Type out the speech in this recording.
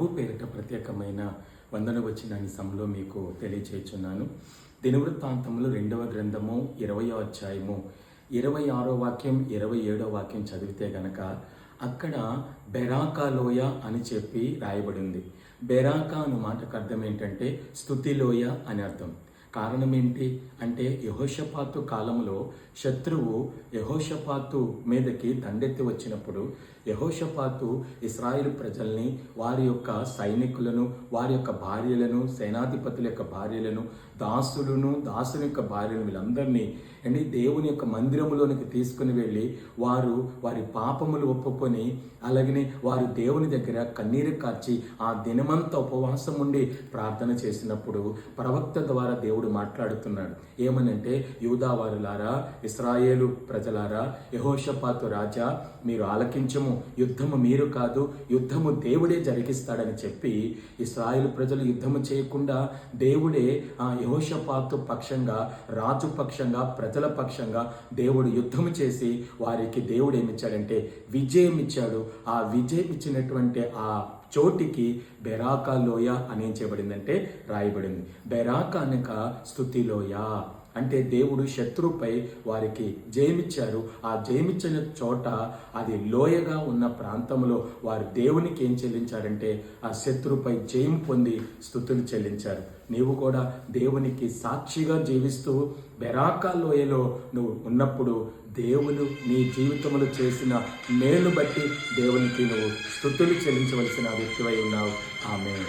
ప్రభు పేరిట ప్రత్యేకమైన వందన వచ్చిన సమయంలో మీకు తెలియచేస్తున్నాను. దినవృత్తాంతములు 2వ గ్రంథము 20వ అధ్యాయము 26వ వాక్యం 27వ వాక్యం చదివితే గనక అక్కడ బెరాకా లోయ అని చెప్పి రాయబడింది. బెరాకా అనే మాటకు అర్థం ఏంటంటే స్తుతిలోయ అని అర్థం. కారణం ఏంటి అంటే యెహోషాపాతు కాలంలో శత్రువు యెహోషాపాతు మీదకి దండెత్తి వచ్చినప్పుడు యెహోషాపాతు ఇశ్రాయేలు ప్రజల్ని, వారి యొక్క సైనికులను, వారి యొక్క భార్యలను, సేనాధిపతుల యొక్క భార్యలను, దాసుల యొక్క భార్యలను, వీళ్ళందరినీ దేవుని యొక్క మందిరములోనికి తీసుకుని వెళ్ళి వారి పాపములు ఒప్పుకొని అలాగనే వారు దేవుని దగ్గర కన్నీరు కార్చి ఆ దినమంతా ఉపవాసం ఉండి ప్రార్థన చేసినప్పుడు ప్రవక్త ద్వారా దేవుడు మాట్లాడుతున్నాడు. ఏమనంటే, యూదావారులారా, ఇశ్రాయేలు ప్రజలారా, యెహోషాపాతు రాజా, మీరు ఆలకించము, యుద్ధము మీరు కాదు, యుద్ధము దేవుడే జరిగిస్తాడని చెప్పి ఇశ్రాయేలు ప్రజలు యుద్ధము చేయకుండా దేవుడే యెహోషాపాతు పక్షంగా, రాజు పక్షంగా, ప్రజల పక్షంగా దేవుడు యుద్ధము చేసి వారికి దేవుడు ఏమిచ్చాడంటే విజయం ఇచ్చాడు. ఆ విజయం ఇచ్చినటువంటి ఆ చోటికి బెరాకా లోయ అని ఏం చేయబడిందంటే రాయబడింది. బెరాకా అనక స్తుతిలోయ అంటే దేవుడు శత్రువుపై వారికి జయమిచ్చారు. ఆ జయమిచ్చిన చోట అది లోయగా ఉన్న ప్రాంతంలో వారు దేవునికి ఏం చెల్లించారంటే ఆ శత్రువుపై జయం పొంది స్తుతులు చెల్లించారు. నీవు కూడా దేవునికి సాక్షిగా జీవిస్తూ బెరాకా లోయలో నువ్వు ఉన్నప్పుడు దేవుడు నీ జీవితంలో చేసిన మేలు బట్టి దేవునికి నువ్వు స్తుతులు చెల్లించవలసిన వ్యక్తివై ఉన్నావు. ఆమేన్.